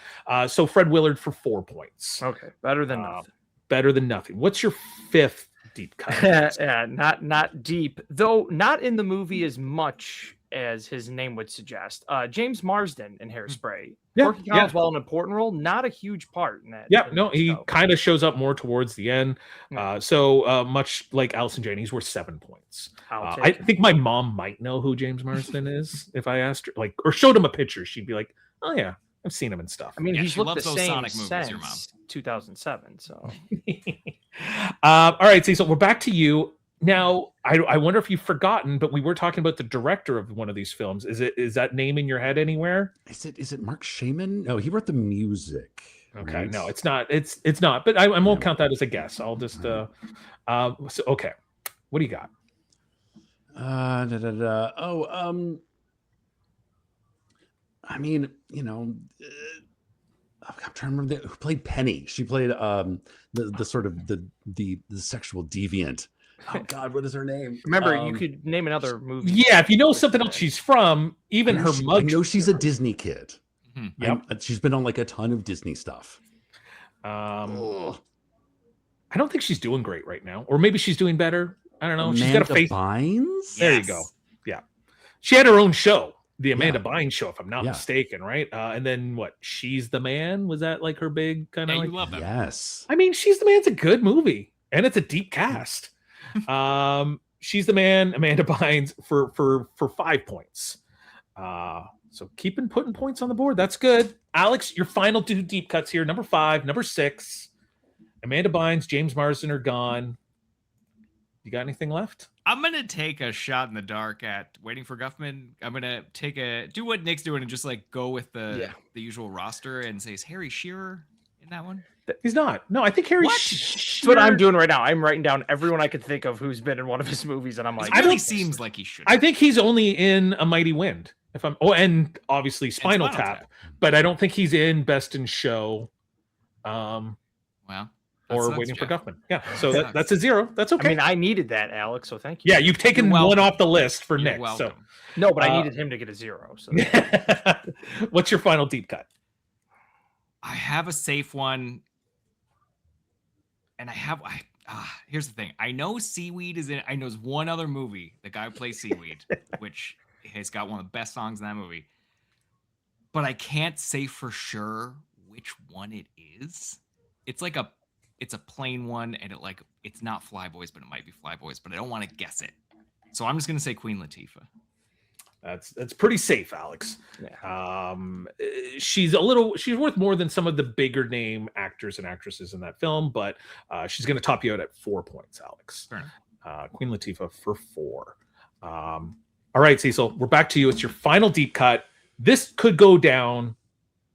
So Fred Willard for 4 points. Okay, better than nothing. Better than nothing. What's your fifth deep cut? Yeah, not deep, though. Not in the movie as much as his name would suggest. James Marsden in Hairspray. Corky Collins, while an important role, not a huge part in that. Yeah, no, he kind of shows up more towards the end. So much like Allison Jane, he's worth 7 points. I think my mom might know who James Marsden is if I asked her, like, or showed him a picture. She'd be like, "Oh yeah, I've seen him and stuff." I mean, Yeah, he's she looked loves the those same Sonic movies, your mom. since 2007. So, all right, Cecil, we're back to you now. I wonder if you've forgotten, but we were talking about the director of one of these films. Is that name in your head anywhere? Is it Mark Shaman? No, he wrote the music. Okay, right? no, it's not. It's not. But I won't count that as a guess. I'll just so, okay. What do you got? I mean, I'm trying to remember who played Penny. She played the sort of the sexual deviant. Oh God, what is her name? remember, you could name another movie. Yeah, if you know something else she's from, even her mug. I know she's a Disney kid. Yep. She's been on like a ton of Disney stuff. I don't think she's doing great right now, or maybe she's doing better. I don't know. She's got a face. Bynes? There you go. Yeah, she had her own show, the Amanda Bynes Show, if I'm not mistaken, right? And then what? She's the Man, was that like her big kind of? Yeah, like, you love that. Yes. I mean, She's the Man's a good movie, and it's a deep cast. She's the Man, Amanda Bynes for 5 points. So putting points on the board. That's good. Alex, your final 2 deep cuts here. Number 5, number 6. Amanda Bynes, James Marsden are gone. You got anything left? I'm gonna take a shot in the dark at Waiting for Guffman. I'm gonna do what Nick's doing and just like go with the usual roster and say, is Harry Shearer in that one? He's not. No, I think Harry. That's what I'm doing right now. I'm writing down everyone I could think of who's been in one of his movies, and I'm like, It really seems like he should. I think he's only in A Mighty Wind. And obviously Spinal Tap, but I don't think he's in Best in Show. Wow. Or Waiting for Guffman. Yeah, so that's a 0. That's okay. I mean, I needed that, Alex. So thank you. Yeah, you've taken one off the list for You're Nick. welcome. So no, but I needed him to get a 0. So what's your final deep cut? I have a safe one, and here's the thing. I know Seaweed is in. I know there's one other movie. The guy who plays Seaweed, which has got one of the best songs in that movie. But I can't say for sure which one it is. It's a plain one, and it's not Flyboys, but it might be Flyboys. But I don't want to guess it, so I'm just gonna say Queen Latifah. That's pretty safe, Alex. Yeah. She's worth more than some of the bigger name actors and actresses in that film, but she's going to top you out at 4 points, Alex. Queen Latifah for 4. All right, Cecil, we're back to you. It's your final deep cut. This could go down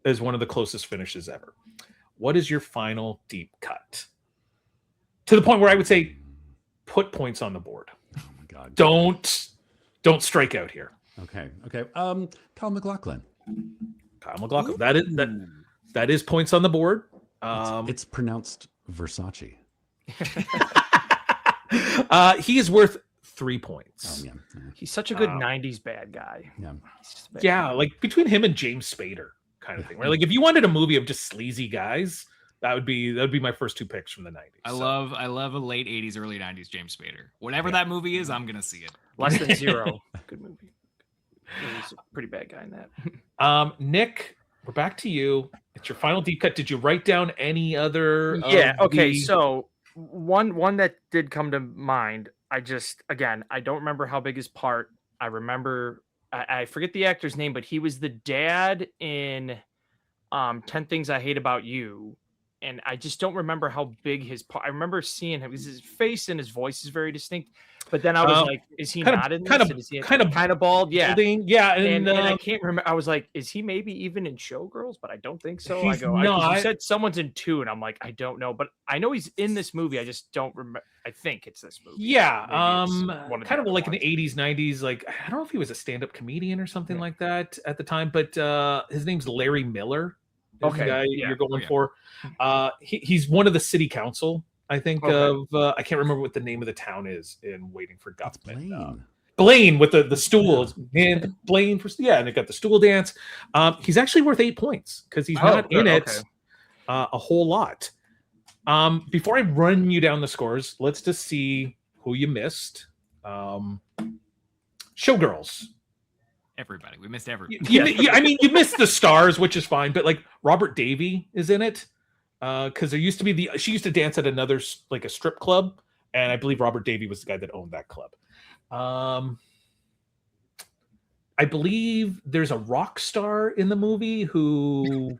as one of the closest finishes ever. What is your final deep cut? To the point where I would say, put points on the board. Oh my God. Don't strike out here. Okay. Kyle MacLachlan. Kyle MacLachlan. That is points on the board. It's pronounced Versace. He is worth 3 points. Oh, yeah. He's such a good 90s bad guy. Yeah, like between him and James Spader kind of thing. Right? Like if you wanted a movie of just sleazy guys, that would be my first 2 picks from the 90s. I love a late 80s, early 90s James Spader. Whatever that movie is, I'm gonna see it. Less than 0. Good movie. He's a pretty bad guy in that. Nick, we're back to you. It's your final deep cut. Did you write down any other? Yeah. Okay. So one that did come to mind. I don't remember how big his part. I remember. I forget the actor's name, but he was the dad in 10 Things I Hate About You. And I just don't remember how big his part. I remember seeing him because his face and his voice is very distinct. But then I was like, is he not in this? Kind of bald? Yeah. Yeah. And I can't remember. I was like, is he maybe even in Showgirls? But I don't think so. You said someone's in 2, and I'm like, I don't know. But I know he's in this movie. I just don't remember. I think it's this movie. Yeah. Kind of like in the 80s, 90s. Like, I don't know if he was a stand-up comedian or something like that at the time. But his name's Larry Miller. Okay. The guy you're going for. He's one of the city council, I think Okay. of I can't remember what the name of the town is in Waiting for That's Guffman. Blaine. Blaine with the stools and Blaine for and they got the stool dance. He's actually worth 8 points because he's not in it a whole lot. Before I run you down the scores, let's just see who you missed. Showgirls. Everybody. We missed everybody. I mean, you missed the stars, which is fine, but like Robert Davey is in it. Because there used to be she used to dance at another like a strip club, and I believe Robert Davey was the guy that owned that club. I believe there's a rock star in the movie who.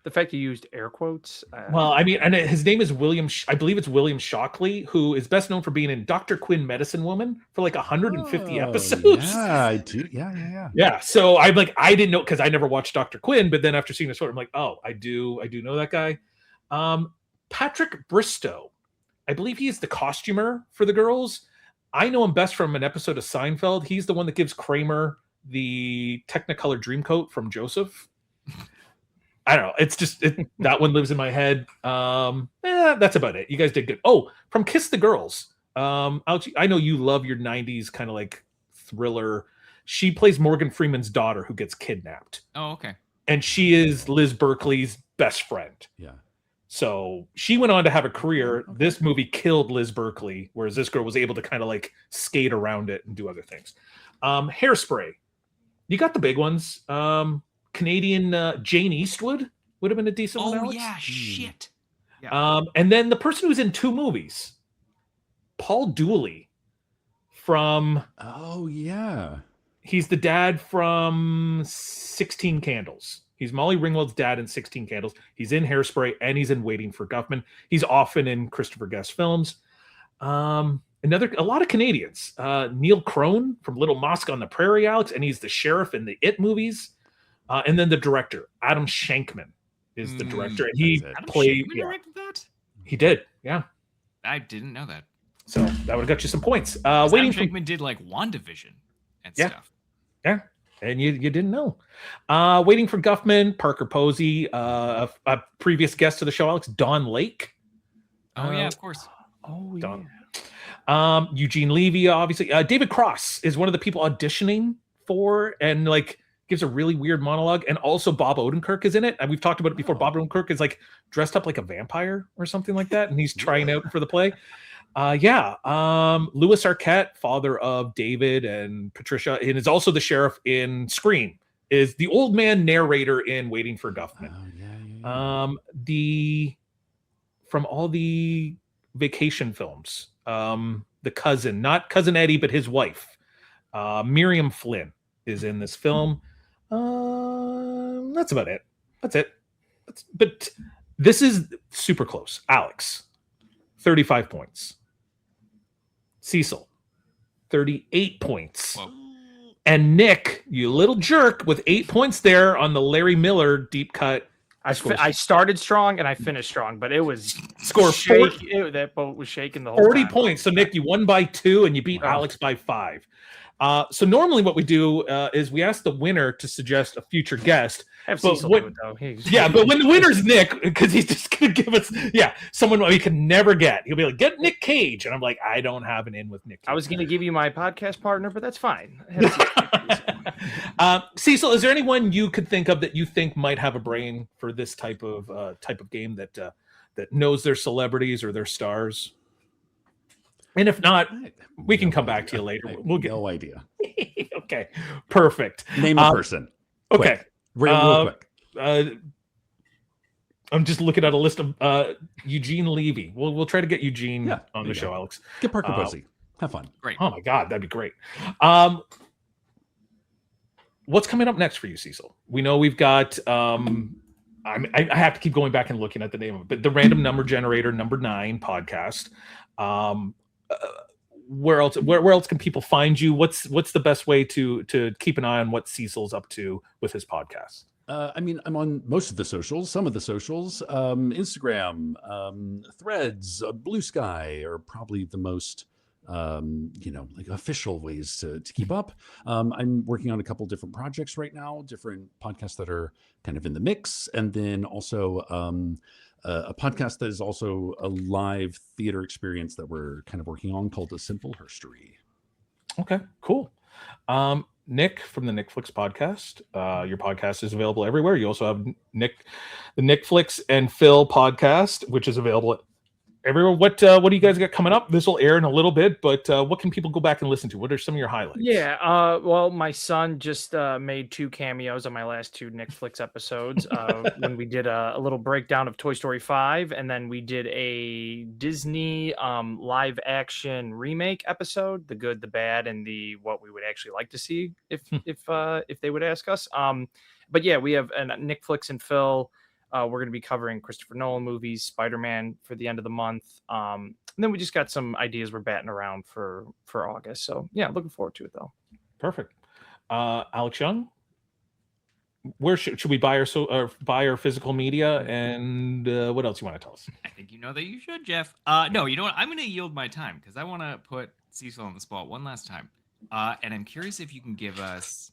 The fact you used air quotes. Well, I mean, and his name is William. I believe it's William Shockley, who is best known for being in Dr. Quinn, Medicine Woman, for like 150 episodes. Yeah, I do. Yeah. Yeah. So I'm like, I didn't know because I never watched Dr. Quinn, but then after seeing this story, I'm like, oh, I do know that guy. Patrick Bristow, I believe he's the costumer for the girls. I know him best from an episode of Seinfeld. He's the one that gives Kramer the Technicolor Dreamcoat from Joseph. I don't know. It's just that one lives in my head. That's about it. You guys did good. Oh, from Kiss the Girls. Alex, I know you love your 90s kind of like thriller. She plays Morgan Freeman's daughter who gets kidnapped. Oh, okay. And she is Liz Berkley's best friend. Yeah. So she went on to have a career. This movie killed Liz Berkley, whereas this girl was able to kind of like skate around it and do other things. Hairspray. You got the big ones. Canadian Jane Eastwood would have been a decent one, Alex. Yeah, shit. Yeah. And then the person who's in 2 movies, Paul Dooley from... Oh, yeah. He's the dad from 16 Candles. He's Molly Ringwald's dad in 16 Candles. He's in Hairspray, and he's in Waiting for Guffman. He's often in Christopher Guest films. A lot of Canadians. Neil Crone from Little Mosque on the Prairie, Alex, and he's the sheriff in the It movies. And then the director, Adam Shankman, is the director, and he played. Directed that? He did, yeah. I didn't know that. So that would have got you some points. Adam Shankman did like WandaVision and stuff. Yeah, and you didn't know. Waiting for Guffman, Parker Posey, a previous guest to the show, Alex, Don Lake. Oh yeah, of course. Oh Don. Eugene Levy, obviously. David Cross is one of the people auditioning for, and like gives a really weird monologue. And also Bob Odenkirk is in it. And we've talked about it before. Bob Odenkirk is like dressed up like a vampire or something like that, and he's trying out for the play. Louis Arquette, father of David and Patricia, and is also the sheriff in Scream, is the old man narrator in Waiting for Guffman. From all the vacation films, the cousin, not Cousin Eddie, but his wife, Miriam Flynn, is in this film. That's about it. That's it. But this is super close. Alex, 35 points. Cecil, 38 points. Whoa. And Nick, you little jerk, with 8 points there on the Larry Miller deep cut. I started strong and I finished strong, but it was Score 40. That boat was shaking the whole 40 time. points. So Nick, you won by 2 and you beat Alex by 5. So normally what we do is we ask the winner to suggest a future guest. Have Cecil do it, though. But when the winner's Nick, because he's just going to give us, someone we can never get. He'll be like, get Nick Cage. And I'm like, I don't have an in with Nick Cage. I was going to give you my podcast partner, but that's fine. Cecil, is there anyone you could think of that you think might have a brain for this type of game that knows their celebrities or their stars? And if not, we can come back to you later. We'll get no idea. Okay, perfect. Name a person. Okay, real quick. I'm just looking at a list of Eugene Levy. We'll try to get Eugene on the show, Alex. Get Parker Posey. Have fun. Great. Oh my God, that'd be great. What's coming up next for you, Cecil? We know we've got. I have to keep going back and looking at the name of it, but the Random Number Generator #9 podcast. Where else can people find you? What's the best way to keep an eye on what Cecil's up to with his podcast? I'm on most of the socials, some of the socials, Instagram, Threads, Blue Sky are probably the most, like official ways to keep up. I'm working on a couple different projects right now, different podcasts that are kind of in the mix. And then also, a podcast that is also a live theater experience that we're kind of working on called A Simple Herstory. Okay, cool. Nick from the Nickflix Podcast. Your podcast is available everywhere. You also have the Nickflix and Phil podcast, which is available everywhere. What do you guys got coming up? This will air in a little bit, but what can people go back and listen to? What are some of your highlights? Yeah, well, my son just made 2 cameos on my last 2 Nickflix episodes when we did a little breakdown of Toy Story 5, and then we did a Disney live action remake episode, The Good, the Bad, and the what we would actually like to see if they would ask us. But yeah, we have Nickflix and Phil. We're going to be covering Christopher Nolan movies, Spider-Man for the end of the month. And then we just got some ideas we're batting around for August. So yeah, looking forward to it though. Perfect. Alex Young, where should we buy our physical media, and what else you want to tell us? I think you know that you should, Jeff. No, you know what? I'm going to yield my time because I want to put Cecil on the spot one last time. And I'm curious if you can give us,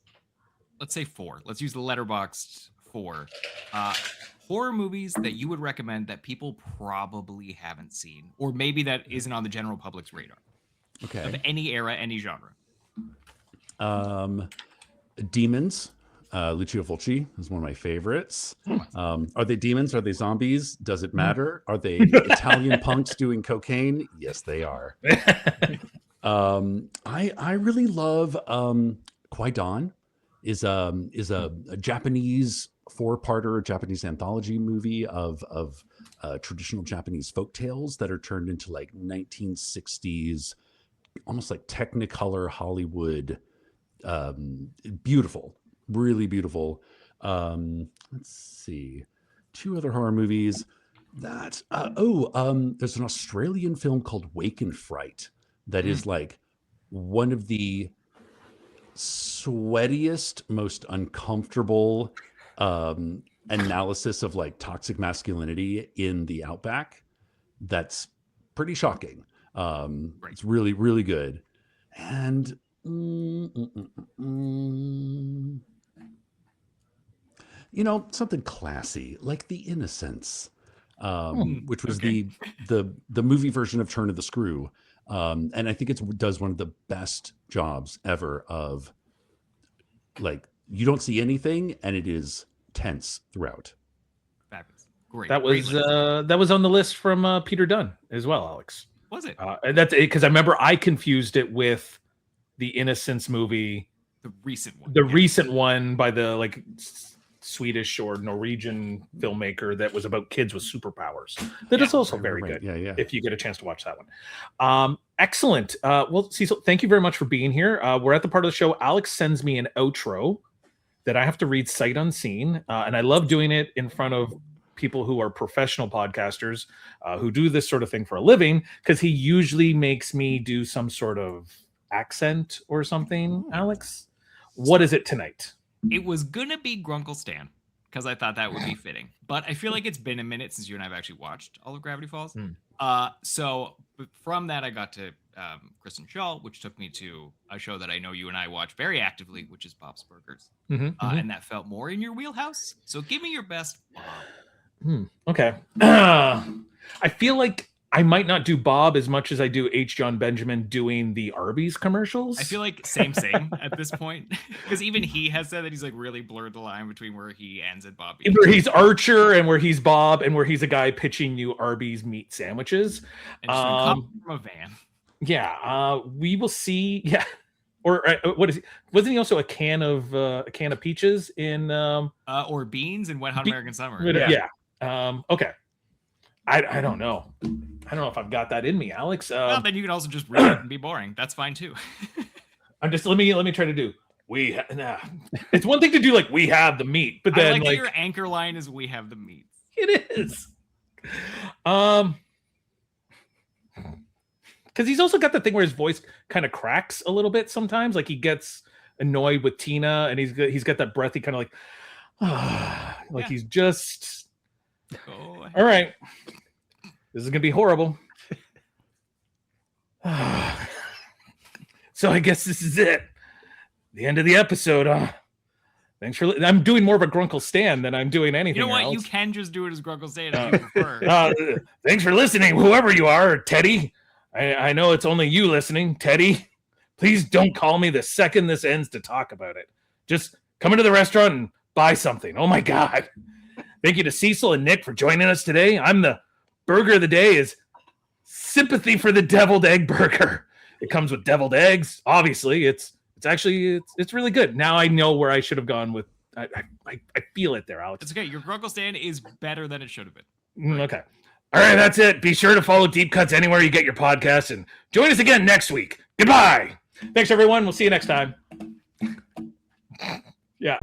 let's say 4. Let's use the letterboxed 4. Horror movies that you would recommend that people probably haven't seen, or maybe that isn't on the general public's radar. Okay. Of any era, any genre. Demons. Lucio Fulci is one of my favorites. Are they demons? Are they zombies? Does it matter? Are they Italian punks doing cocaine? Yes, they are. I really love Kwai-Dan is a Japanese 4-parter Japanese anthology movie of traditional Japanese folk tales that are turned into like 1960s, almost like Technicolor Hollywood. Beautiful, really beautiful. Let's see, 2 other horror movies that there's an Australian film called Wake and Fright that is like one of the sweatiest, most uncomfortable analysis of like toxic masculinity in the outback. That's pretty shocking. It's really, really good. And you know, something classy like The Innocents, which was the movie version of Turn of the Screw. And I think it does one of the best jobs ever of like, you don't see anything and it is tense throughout. Fabulous. Great. That was on the list from Peter Dunn as well, Alex. Was it? And that's because I remember I confused it with the Innocence movie, The recent one. the recent one by the like Swedish or Norwegian filmmaker that was about kids with superpowers. That is also very good. Yeah. If you get a chance to watch that one. Excellent. Well, Cecil, thank you very much for being here. We're at the part of the show. Alex sends me an outro that I have to read sight unseen. And I love doing it in front of people who are professional podcasters who do this sort of thing for a living, because he usually makes me do some sort of accent or something. Alex, what is it tonight? It was gonna be Grunkle Stan because I thought that would be fitting, but I feel like it's been a minute since you and I have actually watched all of Gravity Falls. So from that, I got to Kristen Schaal, which took me to a show that I know you and I watch very actively, which is Bob's Burgers, and that felt more in your wheelhouse. So give me your best, Bob. Okay. I feel like I might not do Bob as much as I do H. John Benjamin doing the Arby's commercials. I feel like same at this point, because even he has said that he's like really blurred the line between where he ends at Bob. Where he's Archer and where he's Bob and where he's a guy pitching you Arby's meat sandwiches. And just come from a van. Yeah, we will see. Yeah, or what is he? Wasn't he also a can of peaches in or beans in Wet Hot American Summer? Yeah. Okay. I don't know. I don't know if I've got that in me, Alex. Well, then you can also just read it and be boring. That's fine too. I'm just let me try to do. It's one thing to do like we have the meat, but then I like your anchor line is we have the meat. It is. Because he's also got the thing where his voice kind of cracks a little bit sometimes. Like he gets annoyed with Tina, and he's got that breathy kind of like he's just. All right, this is gonna be horrible. So I guess this is it. The end of the episode. Thanks for. I'm doing more of a Grunkle Stan than I'm doing anything You know what? else. You can just do it as Grunkle Stan if you prefer. Thanks for listening, whoever you are, Teddy. I know it's only you listening, Teddy. Please don't call me the second this ends to talk about it. Just come into the restaurant and buy something. Oh my God. Thank you to Cecil and Nick for joining us today. I'm the burger of the day is sympathy for the deviled egg burger. It comes with deviled eggs. Obviously, it's really good. Now I know where I should have gone with. I feel it there, Alex. It's okay. Your Grunkle Stan is better than it should have been. Okay. All right, that's it. Be sure to follow Deep Cuts anywhere you get your podcasts and join us again next week. Goodbye. Thanks, everyone. We'll see you next time. Yeah.